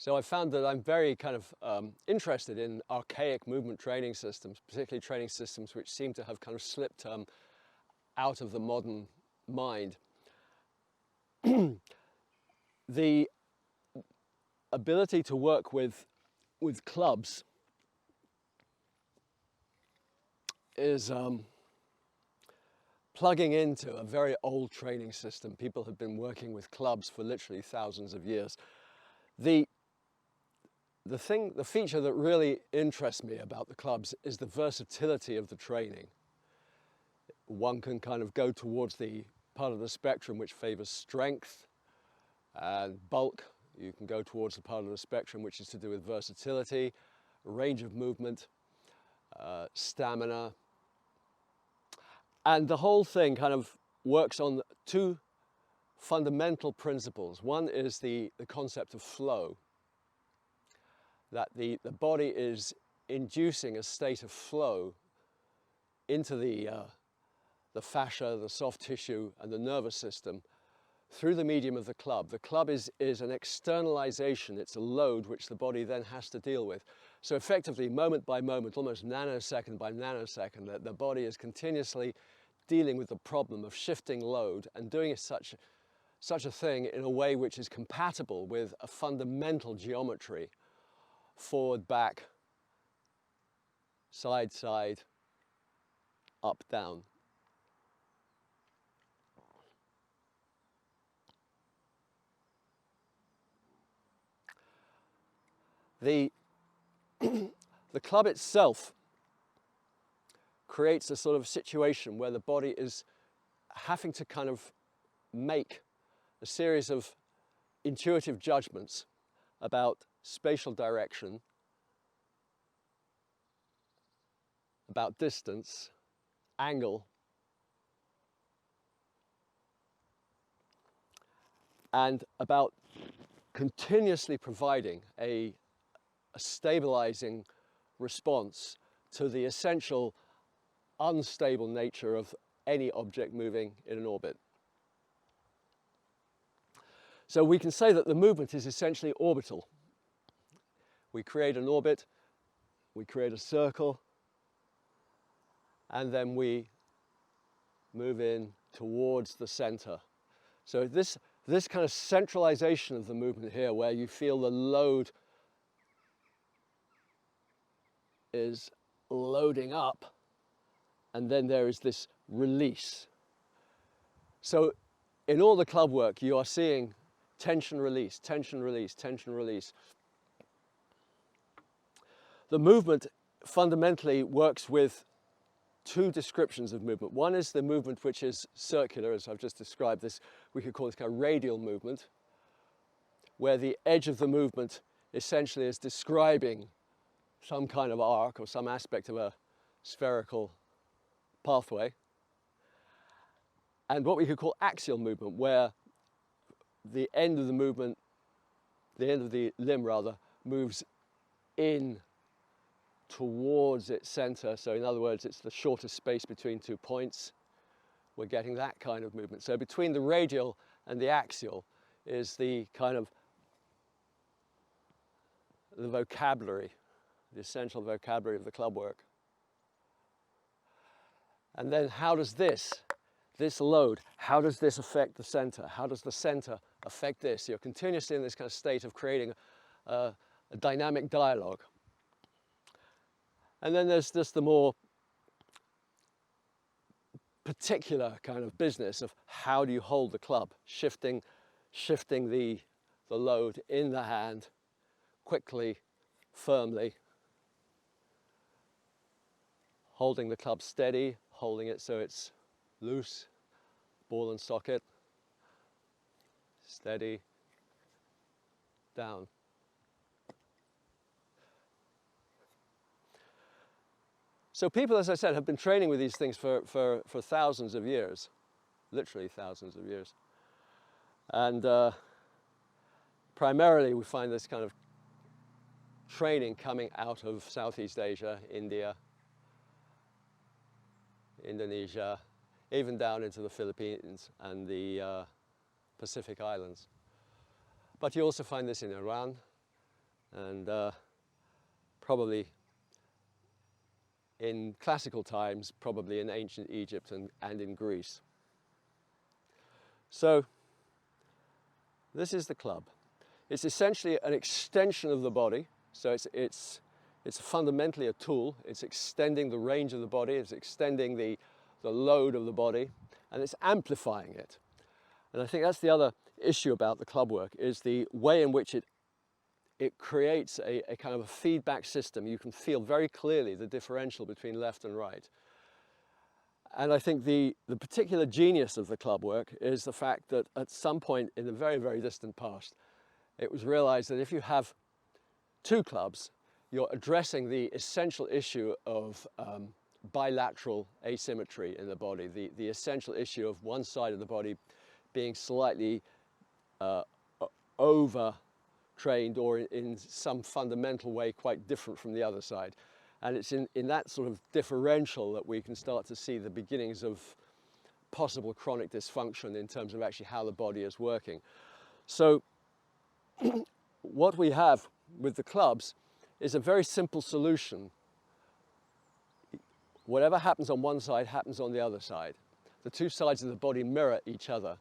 So I found that I'm very kind of interested in archaic movement training systems, particularly training systems which seem to have kind of slipped out of the modern mind. The ability to work with clubs is plugging into a very old training system. People have been working with clubs for literally thousands of years. The feature that really interests me about the clubs is the versatility of the training. One can kind of go towards the part of the spectrum which favors strength and bulk. You can go towards the part of the spectrum which is to do with versatility, range of movement, stamina. And the whole thing kind of works on two fundamental principles. One is the concept of flow, that the body is inducing a state of flow into the fascia, the soft tissue, and the nervous system through the medium of the club. The club is an externalization. It's a load which the body then has to deal with. So effectively, moment by moment, almost nanosecond by nanosecond, the body is continuously dealing with the problem of shifting load and doing such a thing in a way which is compatible with a fundamental geometry: forward, back, side, side, up, down. The club itself creates a sort of situation where the body is having to kind of make a series of intuitive judgments about spatial direction, about distance, angle, and about continuously providing a stabilizing response to the essential unstable nature of any object moving in an orbit. So we can say that the movement is essentially orbital. We create an orbit, we create a circle, and then we move in towards the center. So this kind of centralization of the movement here, where you feel the load is loading up, and then there is this release. So in all the club work, you are seeing tension release, tension release, tension release. The movement fundamentally works with two descriptions of movement. One is the movement which is circular, as I've just described. This, we could call this kind of radial movement, where the edge of the movement essentially is describing some kind of arc or some aspect of a spherical pathway. And what we could call axial movement, where the end of the movement, the end of the limb rather, moves in towards its center. So in other words, it's the shortest space between 2 points. We're getting that kind of movement. So between the radial and the axial is the kind of the vocabulary, the essential vocabulary of the club work. And then how does this load, how does this affect the center? How does the center affect this? You're continuously in this kind of state of creating a dynamic dialogue. And then there's just the more particular kind of business of how do you hold the club, shifting the load in the hand quickly, firmly, holding the club steady, holding it so it's loose, ball and socket, steady, down. So people, as I said, have been training with these things for thousands of years, literally thousands of years. And primarily we find this kind of training coming out of Southeast Asia, India, Indonesia, even down into the Philippines and the Pacific Islands. But you also find this in Iran, and probably in classical times, probably in ancient Egypt and in Greece. So this is the club. It's essentially an extension of the body, so it's fundamentally a tool. It's extending the range of the body, it's extending the load of the body, and it's amplifying it. And I think that's the other issue about the club work, is the way in which it creates a kind of a feedback system. You can feel very clearly the differential between left and right. And I think the particular genius of the club work is the fact that at some point in the very, very distant past, it was realized that if you have two clubs, you're addressing the essential issue of bilateral asymmetry in the body, the essential issue of one side of the body being slightly over-trained or in some fundamental way quite different from the other side. And it's in that sort of differential that we can start to see the beginnings of possible chronic dysfunction in terms of actually how the body is working. So what we have with the clubs is a very simple solution. Whatever happens on one side happens on the other side. The two sides of the body mirror each other,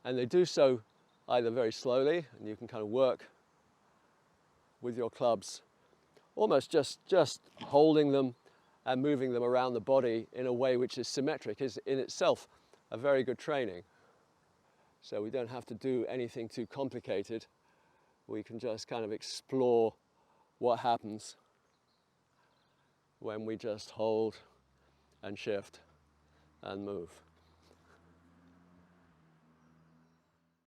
and they do so either very slowly, and you can kind of work with your clubs, almost just holding them and moving them around the body in a way which is symmetric, is in itself a very good training. So we don't have to do anything too complicated. We can just kind of explore what happens when we just hold and shift and move.